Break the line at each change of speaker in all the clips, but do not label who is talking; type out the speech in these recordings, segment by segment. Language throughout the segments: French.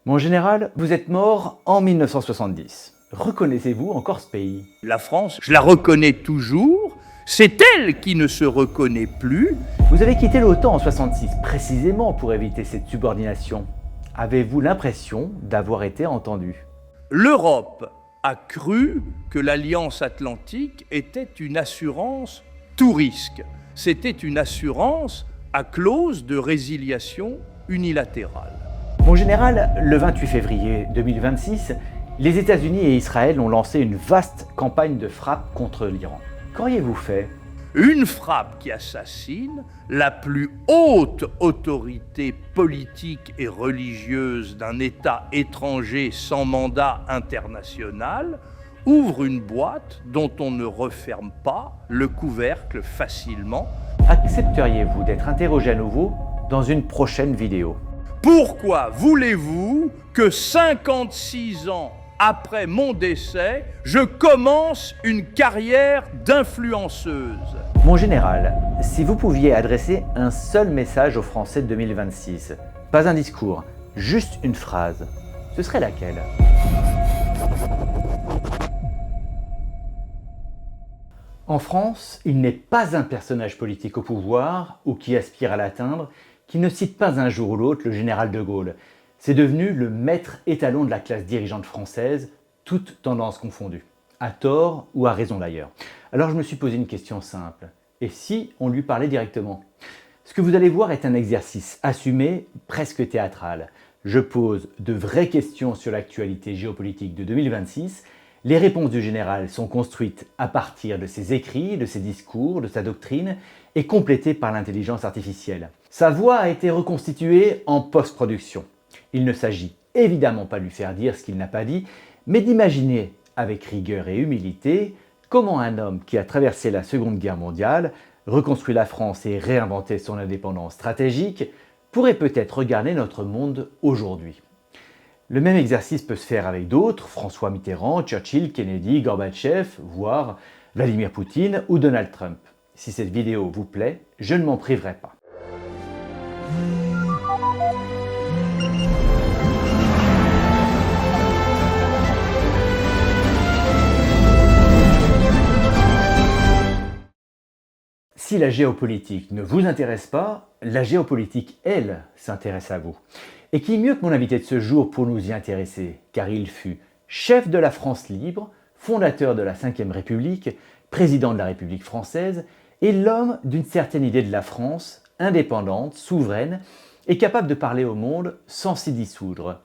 Mon général, vous êtes mort en 1970. Reconnaissez-vous encore ce pays?
La France, je la reconnais toujours, c'est elle qui ne se reconnaît plus.
Vous avez quitté l'OTAN en 66, précisément pour éviter cette subordination. Avez-vous l'impression d'avoir été entendu?
L'Europe a cru que l'Alliance Atlantique était une assurance tout risque. C'était une assurance à clause de résiliation unilatérale.
Mon général, le 28 février 2026, les États-Unis et Israël ont lancé une vaste campagne de frappe contre l'Iran. Qu'auriez-vous fait?
Une frappe qui assassine la plus haute autorité politique et religieuse d'un État étranger sans mandat international ouvre une boîte dont on ne referme pas le couvercle facilement.
Accepteriez-vous d'être interrogé à nouveau dans une prochaine vidéo?
Pourquoi voulez-vous que 56 ans après mon décès, je commence une carrière d'influenceuse?
Mon général, si vous pouviez adresser un seul message aux Français de 2026, pas un discours, juste une phrase, ce serait laquelle? En France, il n'est pas un personnage politique au pouvoir ou qui aspire à l'atteindre qui ne cite pas un jour ou l'autre le général de Gaulle. C'est devenu le maître étalon de la classe dirigeante française, toutes tendances confondues. À tort ou à raison d'ailleurs. Alors je me suis posé une question simple. Et si on lui parlait directement? Ce que vous allez voir est un exercice assumé, presque théâtral. Je pose de vraies questions sur l'actualité géopolitique de 2026. Les réponses du général sont construites à partir de ses écrits, de ses discours, de sa doctrine et complétées par l'intelligence artificielle. Sa voix a été reconstituée en post-production. Il ne s'agit évidemment pas de lui faire dire ce qu'il n'a pas dit, mais d'imaginer avec rigueur et humilité comment un homme qui a traversé la Seconde Guerre mondiale, reconstruit la France et réinventé son indépendance stratégique, pourrait peut-être regarder notre monde aujourd'hui. Le même exercice peut se faire avec d'autres, François Mitterrand, Churchill, Kennedy, Gorbatchev, voire Vladimir Poutine ou Donald Trump. Si cette vidéo vous plaît, je ne m'en priverai pas. Si la géopolitique ne vous intéresse pas, la géopolitique, elle, s'intéresse à vous. Et qui mieux que mon invité de ce jour pour nous y intéresser, car il fut chef de la France libre, fondateur de la Ve République, président de la République française, et l'homme d'une certaine idée de la France, indépendante, souveraine, et capable de parler au monde sans s'y dissoudre.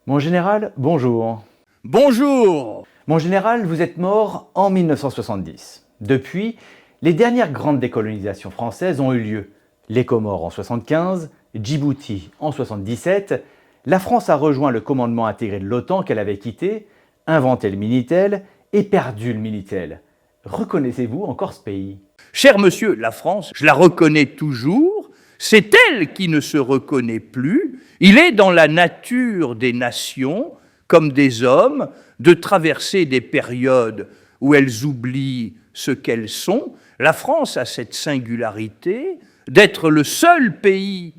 Mon général, bonjour.
Bonjour.
Mon général, vous êtes mort en 1970. Depuis, les dernières grandes décolonisations françaises ont eu lieu. Les Comores en 1975, Djibouti en 1977. La France a rejoint le commandement intégré de l'OTAN qu'elle avait quitté, inventé le Minitel et perdu le Minitel. Reconnaissez-vous encore ce pays?
Cher monsieur, la France, je la reconnais toujours, c'est elle qui ne se reconnaît plus. Il est dans la nature des nations, comme des hommes, de traverser des périodes où elles oublient ce qu'elles sont. La France a cette singularité d'être le seul pays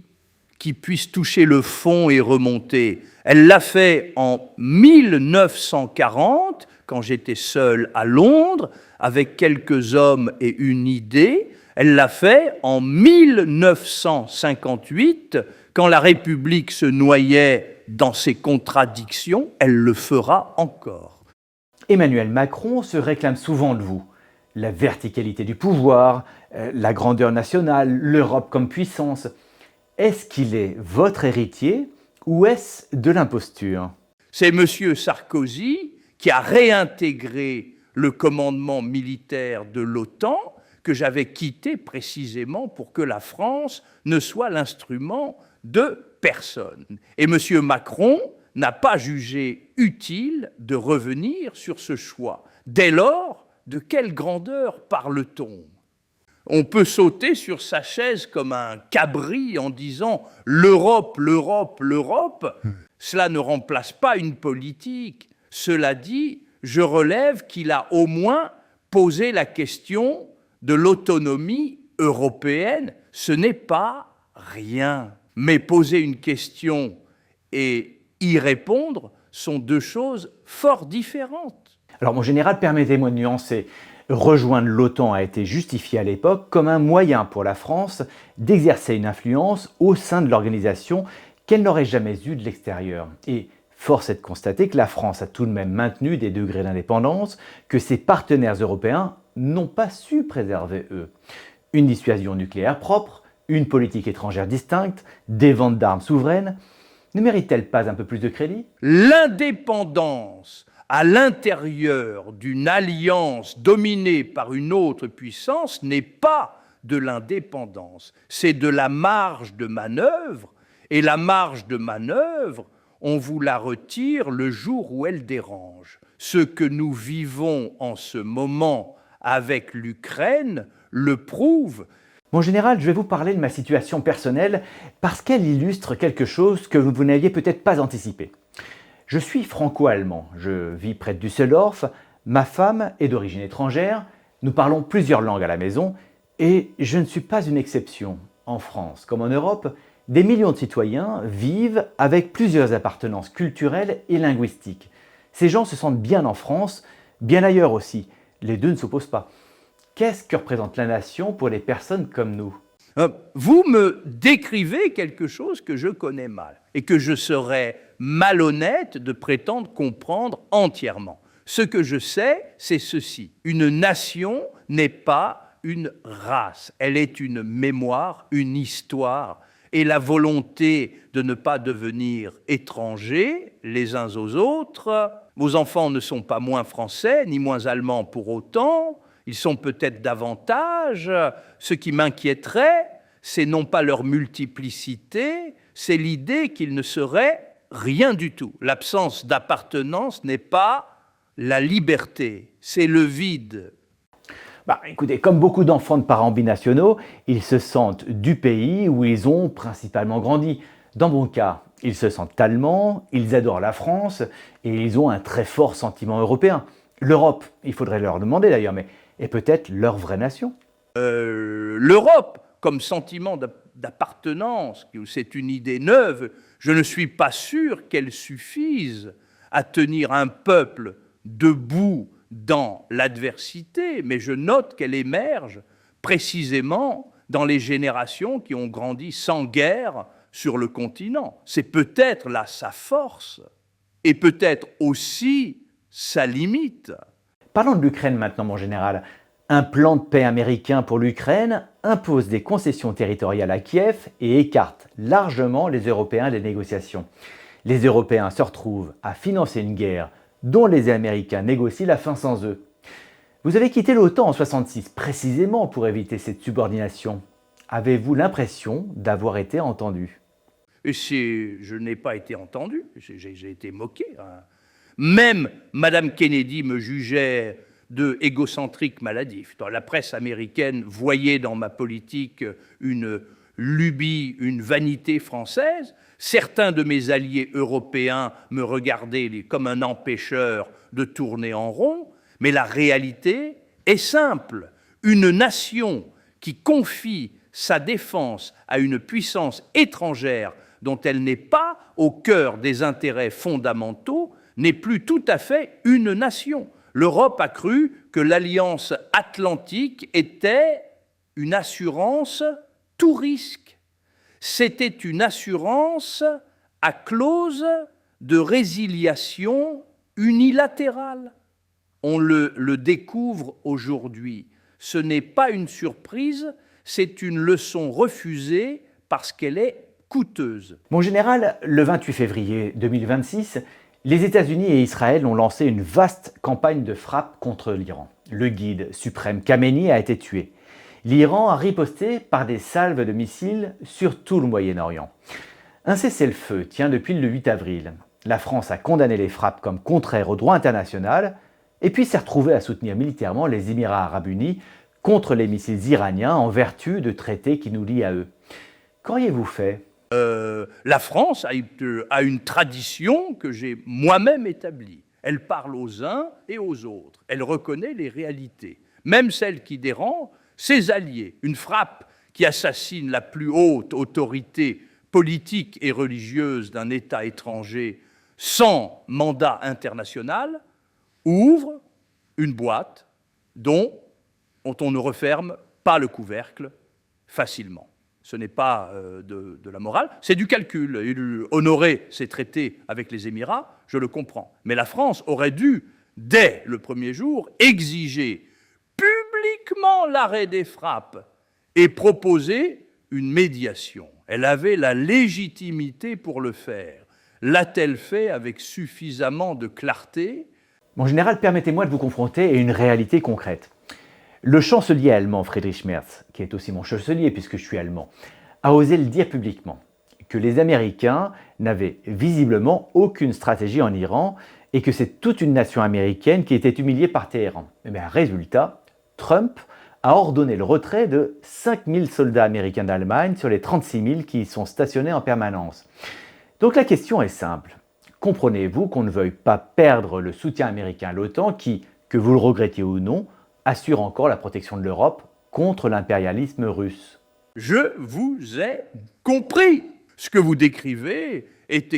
qui puisse toucher le fond et remonter. Elle l'a fait en 1940, quand j'étais seul à Londres, avec quelques hommes et une idée. Elle l'a fait en 1958, quand la République se noyait dans ses contradictions. Elle le fera encore.
Emmanuel Macron se réclame souvent de vous. La verticalité du pouvoir, la grandeur nationale, l'Europe comme puissance. Est-ce qu'il est votre héritier ou est-ce de l'imposture?
C'est M. Sarkozy qui a réintégré le commandement militaire de l'OTAN que j'avais quitté précisément pour que la France ne soit l'instrument de personne. Et M. Macron n'a pas jugé utile de revenir sur ce choix. Dès lors, de quelle grandeur parle-t-on? On peut sauter sur sa chaise comme un cabri en disant « l'Europe, l'Europe, l'Europe ». Cela ne remplace pas une politique. Cela dit, je relève qu'il a au moins posé la question de l'autonomie européenne. Ce n'est pas rien. Mais poser une question et y répondre sont deux choses fort différentes.
Alors mon général, permettez-moi de nuancer. Rejoindre l'OTAN a été justifié à l'époque comme un moyen pour la France d'exercer une influence au sein de l'organisation qu'elle n'aurait jamais eue de l'extérieur. Et force est de constater que la France a tout de même maintenu des degrés d'indépendance que ses partenaires européens n'ont pas su préserver eux. Une dissuasion nucléaire propre, une politique étrangère distincte, des ventes d'armes souveraines, ne mérite-t-elle pas un peu plus de crédit ?
L'indépendance à l'intérieur d'une alliance dominée par une autre puissance n'est pas de l'indépendance, c'est de la marge de manœuvre, et la marge de manœuvre, on vous la retire le jour où elle dérange. Ce que nous vivons en ce moment avec l'Ukraine le prouve.
Mon général, je vais vous parler de ma situation personnelle parce qu'elle illustre quelque chose que vous n'aviez peut-être pas anticipé. Je suis franco-allemand, je vis près de Düsseldorf, ma femme est d'origine étrangère, nous parlons plusieurs langues à la maison et je ne suis pas une exception. En France comme en Europe, des millions de citoyens vivent avec plusieurs appartenances culturelles et linguistiques. Ces gens se sentent bien en France, bien ailleurs aussi. Les deux ne s'opposent pas. Qu'est-ce que représente la nation pour les personnes comme nous ?
Vous me décrivez quelque chose que je connais mal et que je serais malhonnête de prétendre comprendre entièrement. Ce que je sais, c'est ceci. Une nation n'est pas une race. Elle est une mémoire, une histoire. Et la volonté de ne pas devenir étrangers les uns aux autres. Vos enfants ne sont pas moins français, ni moins allemands pour autant. Ils sont peut-être davantage. Ce qui m'inquiéterait, c'est non pas leur multiplicité, c'est l'idée qu'ils ne seraient rien du tout. L'absence d'appartenance n'est pas la liberté, c'est le vide.
Écoutez, comme beaucoup d'enfants de parents binationaux, ils se sentent du pays où ils ont principalement grandi. Dans mon cas, ils se sentent allemands, ils adorent la France et ils ont un très fort sentiment européen. L'Europe, il faudrait leur demander d'ailleurs, mais est peut-être leur vraie nation.
L'Europe, comme sentiment d'appartenance, c'est une idée neuve, je ne suis pas sûr qu'elle suffise à tenir un peuple debout dans l'adversité, mais je note qu'elle émerge précisément dans les générations qui ont grandi sans guerre sur le continent. C'est peut-être là sa force et peut-être aussi sa limite.
Parlons de l'Ukraine maintenant, mon général. Un plan de paix américain pour l'Ukraine impose des concessions territoriales à Kiev et écarte largement les Européens des négociations. Les Européens se retrouvent à financer une guerre dont les Américains négocient la fin sans eux. Vous avez quitté l'OTAN en 1966 précisément pour éviter cette subordination. Avez-vous l'impression d'avoir été entendu ?
Et je n'ai pas été entendu, j'ai été moqué. Même Mme Kennedy me jugeait de égocentrique maladif. La presse américaine voyait dans ma politique une lubie, une vanité française. Certains de mes alliés européens me regardaient comme un empêcheur de tourner en rond, mais la réalité est simple. Une nation qui confie sa défense à une puissance étrangère dont elle n'est pas au cœur des intérêts fondamentaux n'est plus tout à fait une nation. L'Europe a cru que l'Alliance atlantique était une assurance tout risque. C'était une assurance à clause de résiliation unilatérale. On le découvre aujourd'hui. Ce n'est pas une surprise, c'est une leçon refusée parce qu'elle est coûteuse.
Mon général, le 28 février 2026, les États-Unis et Israël ont lancé une vaste campagne de frappe contre l'Iran. Le guide suprême Khamenei a été tué. L'Iran a riposté par des salves de missiles sur tout le Moyen-Orient. Un cessez-le-feu tient depuis le 8 avril. La France a condamné les frappes comme contraires au droit international et puis s'est retrouvée à soutenir militairement les Émirats arabes unis contre les missiles iraniens en vertu de traités qui nous lient à eux. Qu'auriez-vous fait ?
La France a une tradition que j'ai moi-même établie. Elle parle aux uns et aux autres. Elle reconnaît les réalités, même celles qui dérangent ses alliés. Une frappe qui assassine la plus haute autorité politique et religieuse d'un État étranger sans mandat international, ouvre une boîte dont on ne referme pas le couvercle facilement. Ce n'est pas de la morale, c'est du calcul. Honorer ses traités avec les Émirats, je le comprends. Mais la France aurait dû, dès le premier jour, exiger publiquement l'arrêt des frappes et proposer une médiation. Elle avait la légitimité pour le faire. L'a-t-elle fait avec suffisamment de clarté ?
Mon général, permettez-moi de vous confronter à une réalité concrète. Le chancelier allemand Friedrich Merz, qui est aussi mon chancelier puisque je suis allemand, a osé le dire publiquement, que les Américains n'avaient visiblement aucune stratégie en Iran et que c'est toute une nation américaine qui était humiliée par Téhéran. Et bien, résultat, Trump a ordonné le retrait de 5000 soldats américains d'Allemagne sur les 36 000 qui y sont stationnés en permanence. Donc la question est simple. Comprenez-vous qu'on ne veuille pas perdre le soutien américain à l'OTAN qui, que vous le regrettiez ou non, assure encore la protection de l'Europe contre l'impérialisme russe?
Je vous ai compris. Ce que vous décrivez est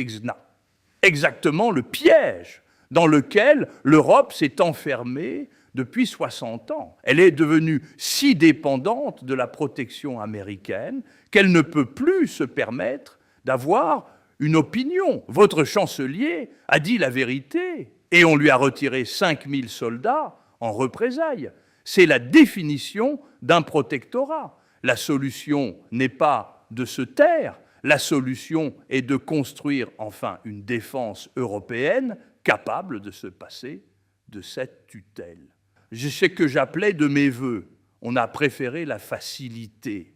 exactement le piège dans lequel l'Europe s'est enfermée depuis 60 ans. Elle est devenue si dépendante de la protection américaine qu'elle ne peut plus se permettre d'avoir une opinion. Votre chancelier a dit la vérité et on lui a retiré 5000 soldats en représailles. C'est la définition d'un protectorat. La solution n'est pas de se taire, la solution est de construire enfin une défense européenne capable de se passer de cette tutelle. C'est ce que j'appelais de mes vœux. On a préféré la facilité.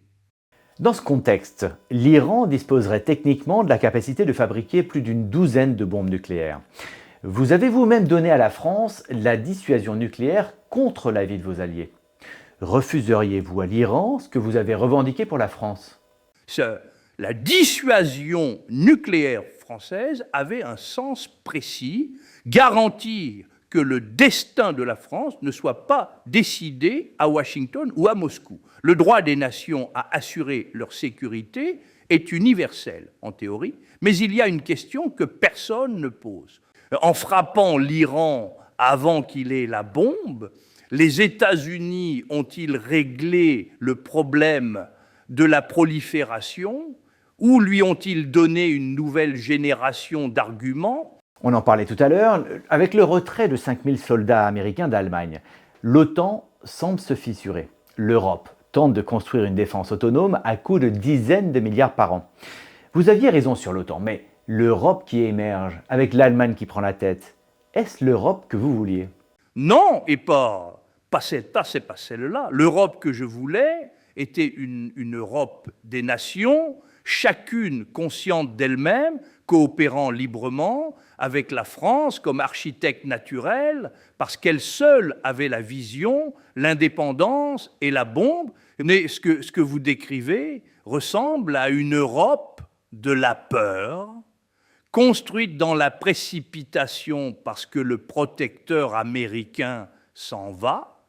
Dans ce contexte, l'Iran disposerait techniquement de la capacité de fabriquer plus d'une douzaine de bombes nucléaires. Vous avez vous-même donné à la France la dissuasion nucléaire contre l'avis de vos alliés. Refuseriez-vous à l'Iran ce que vous avez revendiqué pour la France ?
La dissuasion nucléaire française avait un sens précis, garantir que le destin de la France ne soit pas décidé à Washington ou à Moscou. Le droit des nations à assurer leur sécurité est universel, en théorie, mais il y a une question que personne ne pose. En frappant l'Iran avant qu'il ait la bombe, les États-Unis ont-ils réglé le problème de la prolifération ou lui ont-ils donné une nouvelle génération d'arguments ?
On en parlait tout à l'heure, avec le retrait de 5000 soldats américains d'Allemagne, l'OTAN semble se fissurer. L'Europe tente de construire une défense autonome à coût de dizaines de milliards par an. Vous aviez raison sur l'OTAN, mais l'Europe qui émerge, avec l'Allemagne qui prend la tête, est-ce l'Europe que vous vouliez ?
Non, et pas celle-là. L'Europe que je voulais était une Europe des nations, chacune consciente d'elle-même, coopérant librement avec la France comme architecte naturel, parce qu'elle seule avait la vision, l'indépendance et la bombe. Mais ce que vous décrivez ressemble à une Europe de la peur, construite dans la précipitation parce que le protecteur américain s'en va.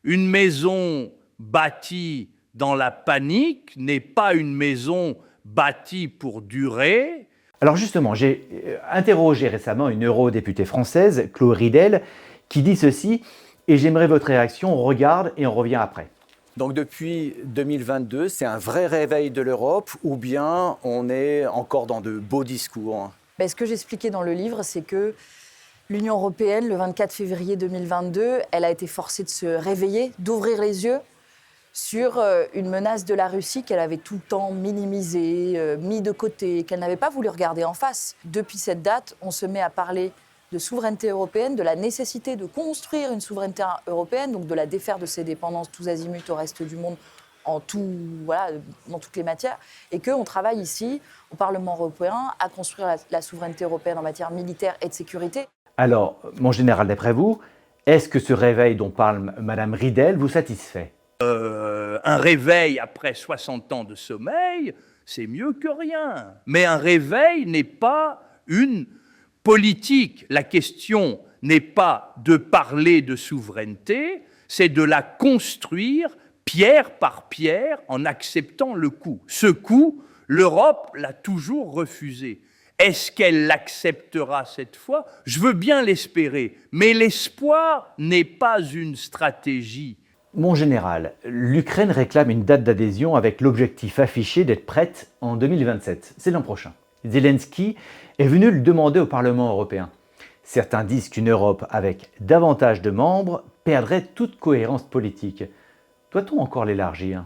Une maison bâtie dans la panique n'est pas une maison bâtie pour durer.
Alors justement, j'ai interrogé récemment une eurodéputée française, Chloé Ridel, qui dit ceci, et j'aimerais votre réaction, on regarde et on revient après.
Donc depuis 2022, c'est un vrai réveil de l'Europe ou bien on est encore dans de beaux discours ?
Ce que j'expliquais dans le livre, c'est que l'Union européenne, le 24 février 2022, elle a été forcée de se réveiller, d'ouvrir les yeux sur une menace de la Russie qu'elle avait tout le temps minimisée, mis de côté, qu'elle n'avait pas voulu regarder en face. Depuis cette date, on se met à parler de souveraineté européenne, de la nécessité de construire une souveraineté européenne, donc de la défaire de ses dépendances tous azimuts au reste du monde, dans toutes les matières, et qu'on travaille ici, au Parlement européen, à construire la souveraineté européenne en matière militaire et de sécurité.
Alors, mon général, d'après vous, est-ce que ce réveil dont parle Madame Ridel vous satisfait ?
Un réveil après 60 ans de sommeil, c'est mieux que rien. Mais un réveil n'est pas une politique. La question n'est pas de parler de souveraineté, c'est de la construire pierre par pierre en acceptant le coup. Ce coup, l'Europe l'a toujours refusé. Est-ce qu'elle l'acceptera cette fois? Je veux bien l'espérer, mais l'espoir n'est pas une stratégie.
Mon général, l'Ukraine réclame une date d'adhésion avec l'objectif affiché d'être prête en 2027. C'est l'an prochain. Zelensky est venu le demander au Parlement européen. Certains disent qu'une Europe avec davantage de membres perdrait toute cohérence politique. Doit-on encore l'élargir ?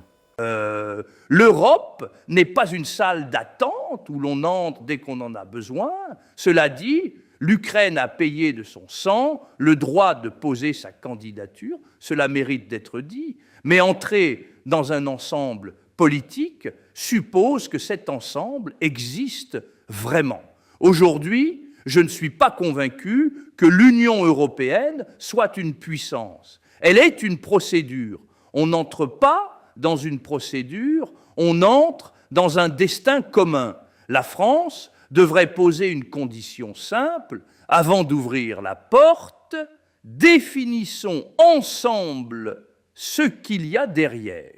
L'Europe n'est pas une salle d'attente où l'on entre dès qu'on en a besoin. Cela dit, l'Ukraine a payé de son sang le droit de poser sa candidature, cela mérite d'être dit, mais entrer dans un ensemble politique suppose que cet ensemble existe vraiment. Aujourd'hui, je ne suis pas convaincu que l'Union européenne soit une puissance. Elle est une procédure. On n'entre pas dans une procédure, on entre dans un destin commun. La France devrait poser une condition simple, avant d'ouvrir la porte, définissons ensemble ce qu'il y a derrière.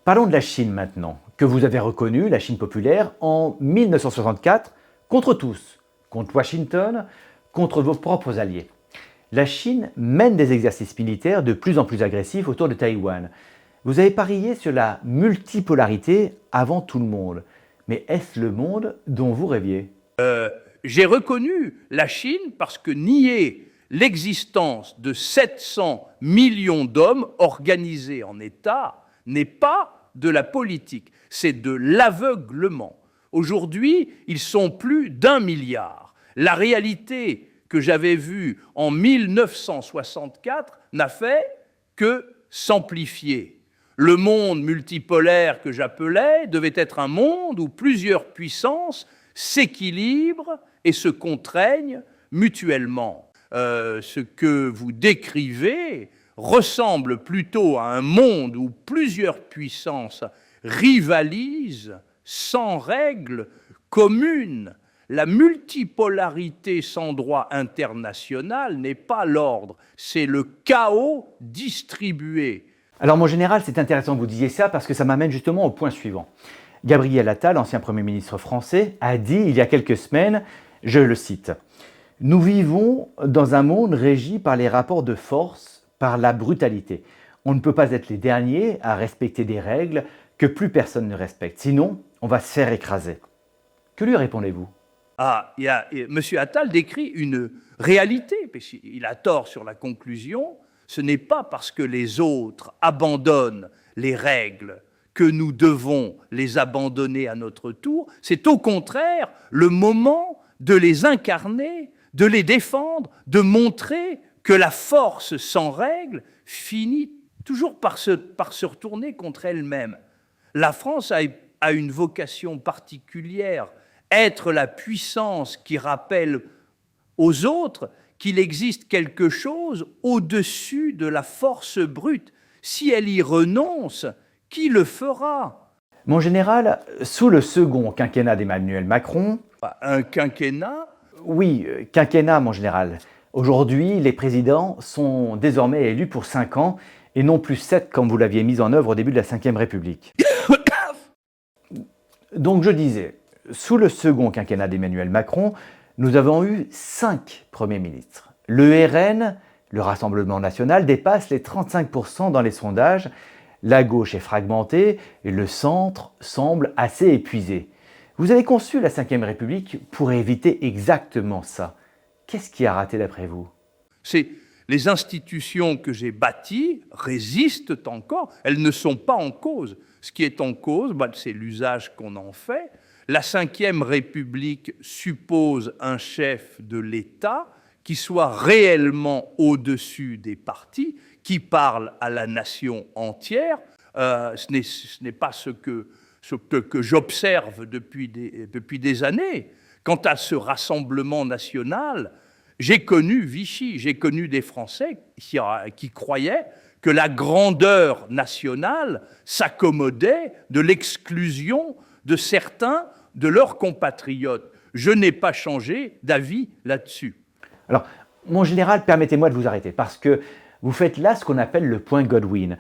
Parlons de la Chine maintenant, que vous avez reconnue, la Chine populaire, en 1964, contre tous, contre Washington, contre vos propres alliés. La Chine mène des exercices militaires de plus en plus agressifs autour de Taïwan. Vous avez parié sur la multipolarité avant tout le monde. Mais est-ce le monde dont vous rêviez ?
J'ai reconnu la Chine parce que nier l'existence de 700 millions d'hommes organisés en État n'est pas de la politique, c'est de l'aveuglement. Aujourd'hui, ils sont plus d'1 milliard. La réalité que j'avais vue en 1964 n'a fait que s'amplifier. Le monde multipolaire que j'appelais devait être un monde où plusieurs puissances s'équilibrent et se contraignent mutuellement. Ce que vous décrivez ressemble plutôt à un monde où plusieurs puissances rivalisent sans règles communes. La multipolarité sans droit international n'est pas l'ordre, c'est le chaos distribué.
Alors mon général, c'est intéressant que vous disiez ça parce que ça m'amène justement au point suivant. Gabriel Attal, ancien Premier ministre français, a dit il y a quelques semaines, je le cite, « Nous vivons dans un monde régi par les rapports de force, par la brutalité. On ne peut pas être les derniers à respecter des règles que plus personne ne respecte, sinon on va se faire écraser. » Que lui répondez-vous ?
M. Attal décrit une réalité, il a tort sur la conclusion. Ce n'est pas parce que les autres abandonnent les règles que nous devons les abandonner à notre tour. C'est au contraire le moment de les incarner, de les défendre, de montrer que la force sans règles finit toujours par se retourner contre elle-même. La France a une vocation particulière, être la puissance qui rappelle aux autres qu'il existe quelque chose au-dessus de la force brute. Si elle y renonce, qui le fera ?
Mon général, sous le second quinquennat d'Emmanuel Macron...
Un quinquennat ?
Oui, quinquennat, mon général. Aujourd'hui, les présidents sont désormais élus pour 5 ans et non plus 7 comme vous l'aviez mis en œuvre au début de la Ve République. Donc je disais, sous le second quinquennat d'Emmanuel Macron, nous avons eu 5 premiers ministres. Le RN, le Rassemblement national, dépasse les 35% dans les sondages. La gauche est fragmentée et le centre semble assez épuisé. Vous avez conçu la Ve République pour éviter exactement ça. Qu'est-ce qui a raté d'après vous ?
Les institutions que j'ai bâties résistent encore, elles ne sont pas en cause. Ce qui est en cause, c'est l'usage qu'on en fait. La Ve République suppose un chef de l'État qui soit réellement au-dessus des partis, qui parle à la nation entière. Ce n'est pas ce que j'observe depuis des années. Quant à ce Rassemblement national, j'ai connu Vichy, j'ai connu des Français qui croyaient que la grandeur nationale s'accommodait de l'exclusion de certains de leurs compatriotes. Je n'ai pas changé d'avis là-dessus.
Alors, mon général, permettez-moi de vous arrêter, parce que vous faites là ce qu'on appelle le point Godwin.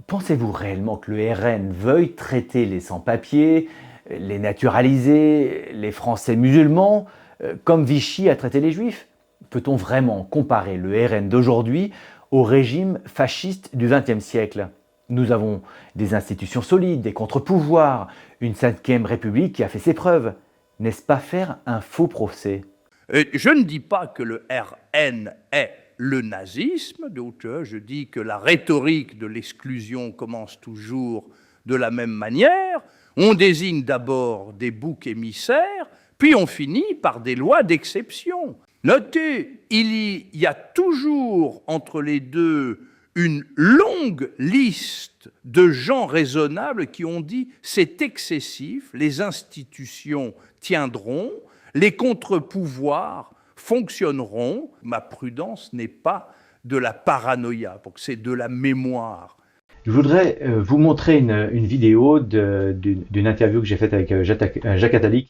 Pensez-vous réellement que le RN veuille traiter les sans-papiers, les naturalisés, les Français musulmans, comme Vichy a traité les Juifs. Peut-on vraiment comparer le RN d'aujourd'hui au régime fasciste du XXe siècle? Nous avons des institutions solides, des contre-pouvoirs, une 5e République qui a fait ses preuves. N'est-ce pas faire un faux procès?
Je ne dis pas que le RN est le nazisme, donc je dis que la rhétorique de l'exclusion commence toujours de la même manière. On désigne d'abord des boucs émissaires, puis on finit par des lois d'exception. Notez, il y a toujours entre les deux une longue liste de gens raisonnables qui ont dit « c'est excessif, les institutions tiendront, les contre-pouvoirs fonctionneront ». Ma prudence n'est pas de la paranoïa, c'est de la mémoire.
Je voudrais vous montrer une vidéo d'une interview que j'ai faite avec Jacques Attali.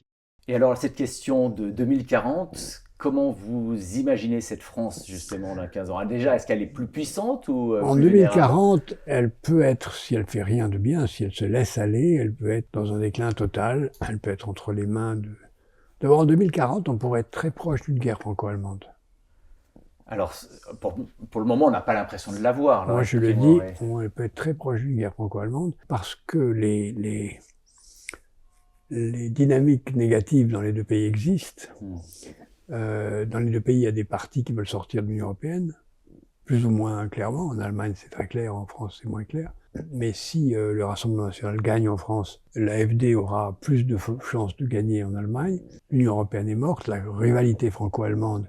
Et alors, cette question de 2040, comment vous imaginez cette France, justement, dans 15 ans? Déjà, est-ce qu'elle est plus puissante ou
En
plus
2040, elle peut être, si elle fait rien de bien, si elle se laisse aller, elle peut être dans un déclin total, elle peut être entre les mains de... D'abord, en 2040, on pourrait être très proche d'une guerre franco-allemande.
Alors, pour le moment, on n'a pas l'impression de l'avoir.
Moi, je le dis, elle peut être très proche d'une guerre franco-allemande parce que les dynamiques négatives dans les deux pays existent. Dans les deux pays, il y a des partis qui veulent sortir de l'Union européenne, plus ou moins clairement. En Allemagne, c'est très clair, en France, c'est moins clair. Mais si le Rassemblement national gagne en France, l'AfD aura plus de chances de gagner en Allemagne. L'Union européenne est morte, la rivalité franco-allemande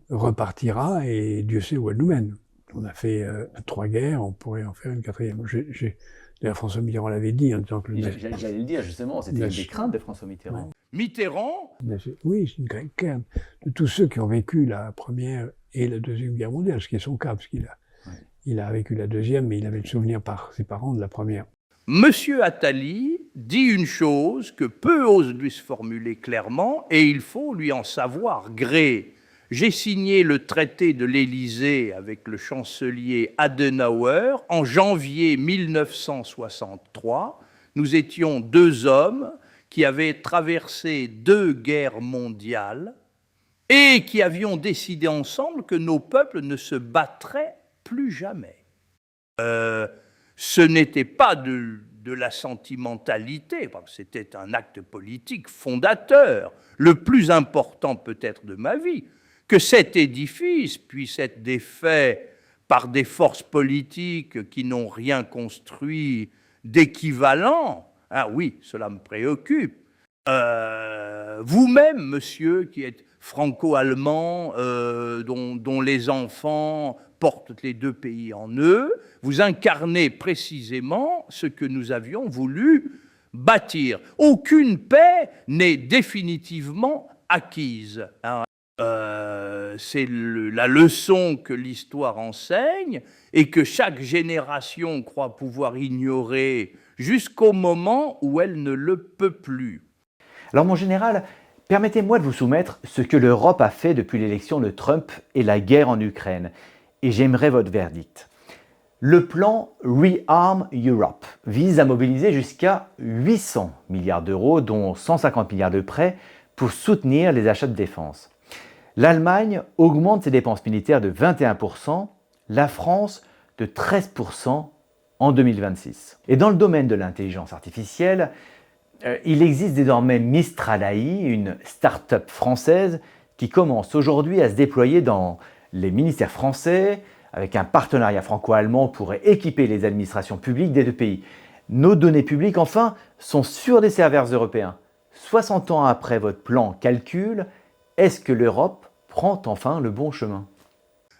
repartira et Dieu sait où elle nous mène. On a fait 3 guerres, on pourrait en faire une 4e. D'ailleurs, François Mitterrand l'avait dit en disant que...
J'allais le dire, justement, c'était une des craintes de François Mitterrand.
Ouais. Mitterrand?
Oui, c'est une crainte de tous ceux qui ont vécu la Première et la Deuxième Guerre mondiale, ce qui est son cas, parce qu'il a vécu la Deuxième, mais il avait le souvenir par ses parents de la Première.
Monsieur Attali dit une chose que peu osent lui se formuler clairement, et il faut lui en savoir gré. J'ai signé le traité de l'Élysée avec le chancelier Adenauer en janvier 1963. Nous étions 2 hommes qui avaient traversé 2 guerres mondiales et qui avions décidé ensemble que nos peuples ne se battraient plus jamais. Ce n'était pas de la sentimentalité, parce que c'était un acte politique fondateur, le plus important peut-être de ma vie, que cet édifice puisse être défait par des forces politiques qui n'ont rien construit d'équivalent. Ah oui, cela me préoccupe. Vous-même, monsieur, qui êtes franco-allemand, dont les enfants portent les 2 pays en eux, vous incarnez précisément ce que nous avions voulu bâtir. Aucune paix n'est définitivement acquise. C'est la leçon que l'histoire enseigne et que chaque génération croit pouvoir ignorer jusqu'au moment où elle ne le peut plus.
Alors mon général, permettez-moi de vous soumettre ce que l'Europe a fait depuis l'élection de Trump et la guerre en Ukraine. Et j'aimerais votre verdict. Le plan Rearm Europe vise à mobiliser jusqu'à 800 milliards d'euros, dont 150 milliards de prêts, pour soutenir les achats de défense. L'Allemagne augmente ses dépenses militaires de 21%, la France de 13% en 2026. Et dans le domaine de l'intelligence artificielle, il existe désormais Mistral AI, une start-up française qui commence aujourd'hui à se déployer dans les ministères français, avec un partenariat franco-allemand pour équiper les administrations publiques des 2 pays. Nos données publiques, enfin, sont sur des serveurs européens. 60 ans après votre plan calcul, est-ce que l'Europe prend enfin le bon chemin?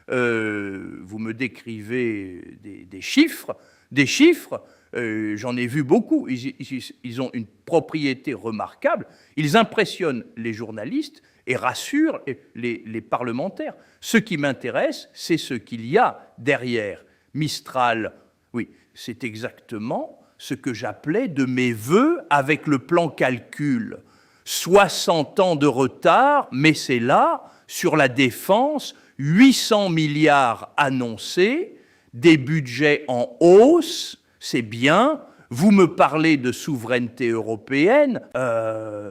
Vous me décrivez des chiffres, j'en ai vu beaucoup, ils ont une propriété remarquable, ils impressionnent les journalistes et rassurent les parlementaires. Ce qui m'intéresse, c'est ce qu'il y a derrière. Mistral, oui, c'est exactement ce que j'appelais de mes vœux avec le plan calcul. 60 ans de retard, mais c'est là, sur la défense, 800 milliards annoncés, des budgets en hausse, c'est bien. Vous me parlez de souveraineté européenne,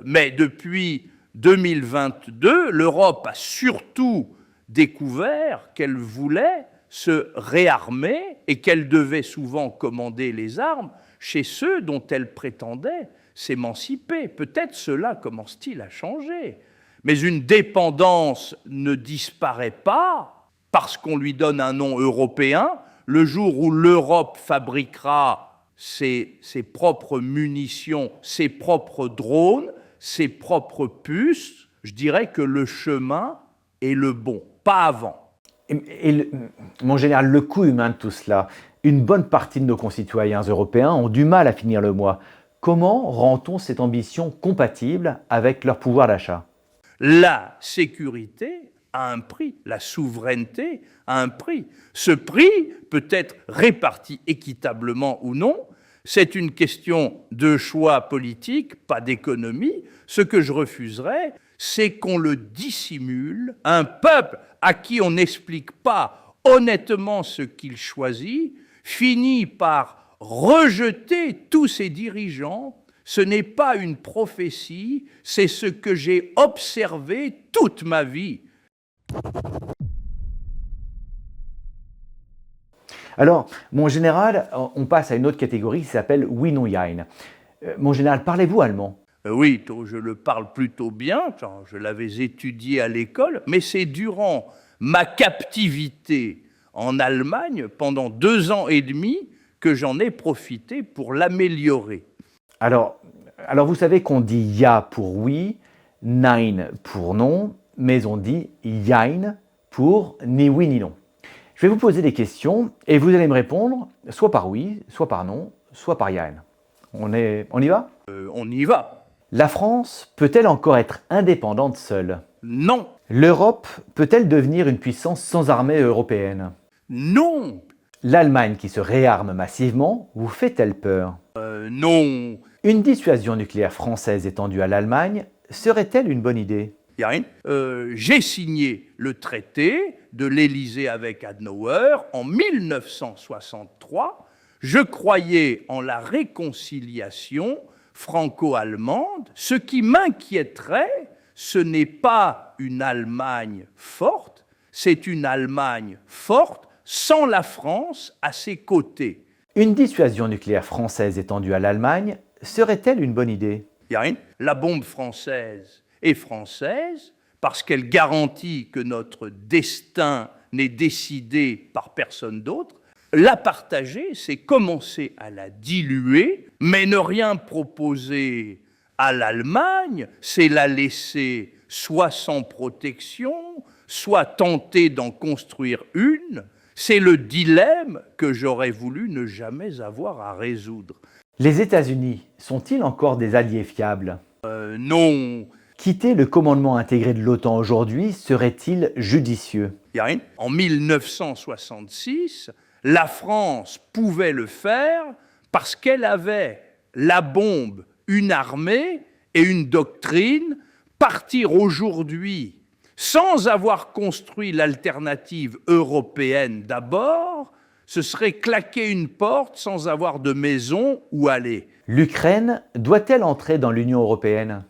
mais depuis 2022, l'Europe a surtout découvert qu'elle voulait se réarmer et qu'elle devait souvent commander les armes chez ceux dont elle prétendait s'émanciper. Peut-être cela commence-t-il à changer. Mais une dépendance ne disparaît pas parce qu'on lui donne un nom européen. Le jour où l'Europe fabriquera ses propres munitions, ses propres drones, ses propres puces, je dirais que le chemin est le bon, pas avant.
Mon général, le coût humain de tout cela, une bonne partie de nos concitoyens européens ont du mal à finir le mois. Comment rend-on cette ambition compatible avec leur pouvoir d'achat ?
La sécurité a un prix, la souveraineté a un prix. Ce prix peut être réparti équitablement ou non. C'est une question de choix politique, pas d'économie. Ce que je refuserais, c'est qu'on le dissimule. Un peuple à qui on n'explique pas honnêtement ce qu'il choisit finit par rejeter tous ses dirigeants. Ce n'est pas une prophétie, c'est ce que j'ai observé toute ma vie.
Alors, mon général, on passe à une autre catégorie qui s'appelle Oui, non, Jein. Mon général, parlez-vous allemand ?
Oui, je le parle plutôt bien, je l'avais étudié à l'école, mais c'est durant ma captivité en Allemagne, pendant 2 ans et demi, que j'en ai profité pour l'améliorer.
Alors, vous savez qu'on dit ja pour oui, nein pour non, mais on dit Jein pour ni oui ni non. Je vais vous poser des questions et vous allez me répondre soit par oui, soit par non, soit par Jein. On y va ?
On y va.
La France peut-elle encore être indépendante seule ?
Non.
L'Europe peut-elle devenir une puissance sans armée européenne ?
Non.
L'Allemagne qui se réarme massivement vous fait-elle peur ?
Non.
Une dissuasion nucléaire française étendue à l'Allemagne serait-elle une bonne idée ?
J'ai signé le traité de l'Élysée avec Adenauer en 1963. Je croyais en la réconciliation franco-allemande. Ce qui m'inquiéterait, ce n'est pas une Allemagne forte, c'est une Allemagne forte sans la France à ses côtés.
Une dissuasion nucléaire française étendue à l'Allemagne serait-elle une bonne idée ?
La bombe française est française parce qu'elle garantit que notre destin n'est décidé par personne d'autre. La partager, c'est commencer à la diluer, mais ne rien proposer à l'Allemagne, c'est la laisser soit sans protection, soit tenter d'en construire une. C'est le dilemme que j'aurais voulu ne jamais avoir à résoudre.
Les États-Unis sont-ils encore des alliés fiables ?
Non.
Quitter le commandement intégré de l'OTAN aujourd'hui serait-il judicieux ?
En 1966, la France pouvait le faire parce qu'elle avait la bombe, une armée et une doctrine. Partir aujourd'hui sans avoir construit l'alternative européenne d'abord, ce serait claquer une porte sans avoir de maison où aller.
L'Ukraine doit-elle entrer dans l'Union européenne ?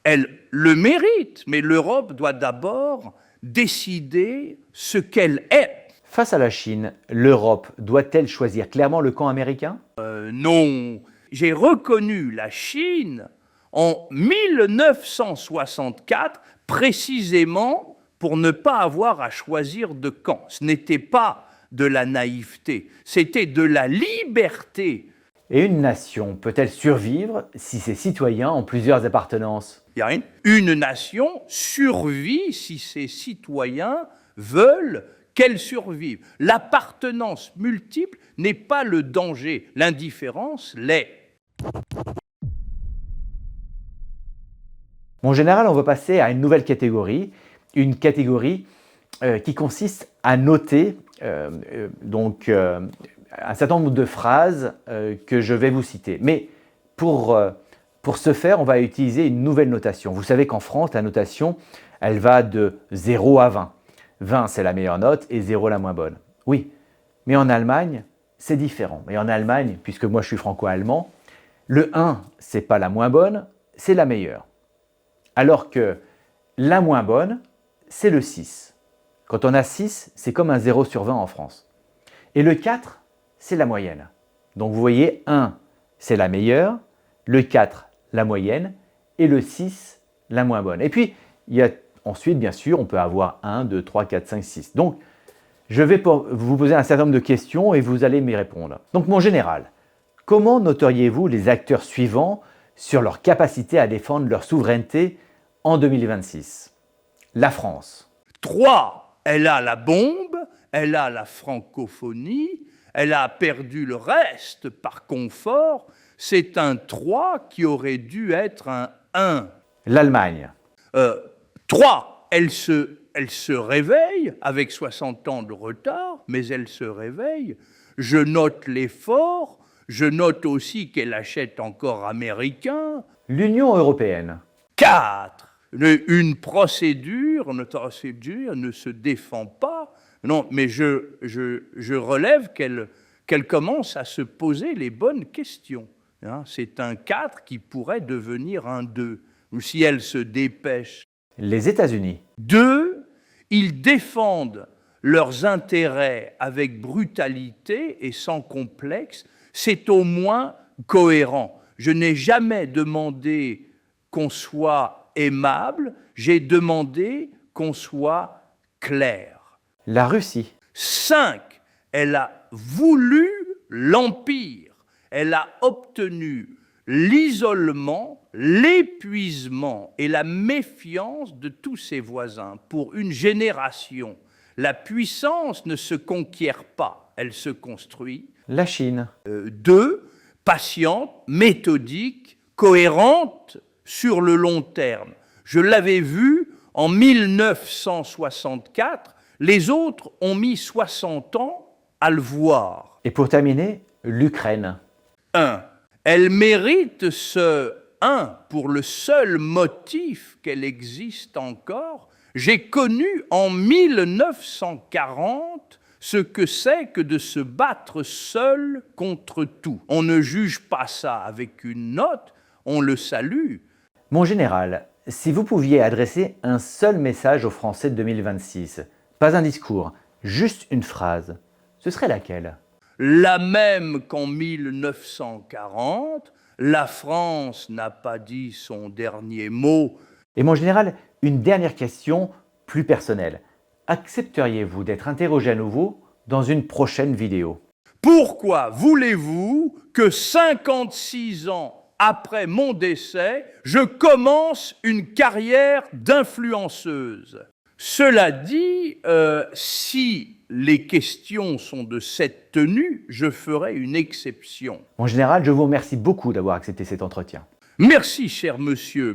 Elle le mérite, mais l'Europe doit d'abord décider ce qu'elle est.
Face à la Chine, l'Europe doit-elle choisir clairement le camp américain ?
Non. J'ai reconnu la Chine en 1964, précisément pour ne pas avoir à choisir de camp. Ce n'était pas de la naïveté, c'était de la liberté.
Et une nation peut-elle survivre si ses citoyens ont plusieurs appartenances ?
Une nation survit si ses citoyens veulent qu'elle survive. L'appartenance multiple n'est pas le danger, l'indifférence l'est.
Mon général, on va passer à une nouvelle catégorie, une catégorie qui consiste à noter un certain nombre de phrases que je vais vous citer. Mais pour ce faire, on va utiliser une nouvelle notation. Vous savez qu'en France, la notation, elle va de 0 à 20. 20, c'est la meilleure note et 0, la moins bonne. Oui, mais en Allemagne, c'est différent. Et en Allemagne, puisque moi je suis franco-allemand, le 1, c'est pas la moins bonne, c'est la meilleure. Alors que la moins bonne, c'est le 6. Quand on a 6, c'est comme un 0 sur 20 en France. Et le 4, c'est la moyenne. Donc vous voyez, 1, c'est la meilleure, le 4, la moyenne, et le 6, la moins bonne. Et puis, il y a ensuite, bien sûr, on peut avoir 1, 2, 3, 4, 5, 6. Donc, je vais vous poser un certain nombre de questions et vous allez m'y répondre. Donc, mon général, comment noteriez-vous les acteurs suivants sur leur capacité à défendre leur souveraineté en 2026? La France.
3, elle a la bombe, elle a la francophonie, elle a perdu le reste par confort. C'est un 3 qui aurait dû être un 1.
L'Allemagne.
3, elle se réveille avec 60 ans de retard, mais elle se réveille. Je note l'effort, je note aussi qu'elle achète encore américain.
L'Union européenne.
4, une procédure ne se défend pas. Non, mais je relève qu'elle commence à se poser les bonnes questions. Hein, c'est un 4 qui pourrait devenir un 2, ou si elle se dépêche.
Les États-Unis.
2, ils défendent leurs intérêts avec brutalité et sans complexe. C'est au moins cohérent. Je n'ai jamais demandé qu'on soit aimable, j'ai demandé qu'on soit clair.
La Russie.
5, elle a voulu l'empire, elle a obtenu l'isolement, l'épuisement et la méfiance de tous ses voisins pour une génération. La puissance ne se conquiert pas, elle se construit.
La Chine.
2, patiente, méthodique, cohérente sur le long terme. Je l'avais vu en 1964, les autres ont mis 60 ans à le voir.
Et pour terminer, l'Ukraine.
1. Elle mérite ce 1 pour le seul motif qu'elle existe encore. J'ai connu en 1940 ce que c'est que de se battre seul contre tout. On ne juge pas ça avec une note, on le salue.
Mon général, si vous pouviez adresser un seul message aux Français de 2026, pas un discours, juste une phrase, ce serait laquelle?
La même qu'en 1940, la France n'a pas dit son dernier mot.
Et mon général, une dernière question plus personnelle. Accepteriez-vous d'être interrogé à nouveau dans une prochaine vidéo?
Pourquoi voulez-vous que 56 ans après mon décès, je commence une carrière d'influenceuse? Cela dit, si les questions sont de cette tenue, je ferai une exception.
Mon général, je vous remercie beaucoup d'avoir accepté cet entretien.
Merci, cher monsieur.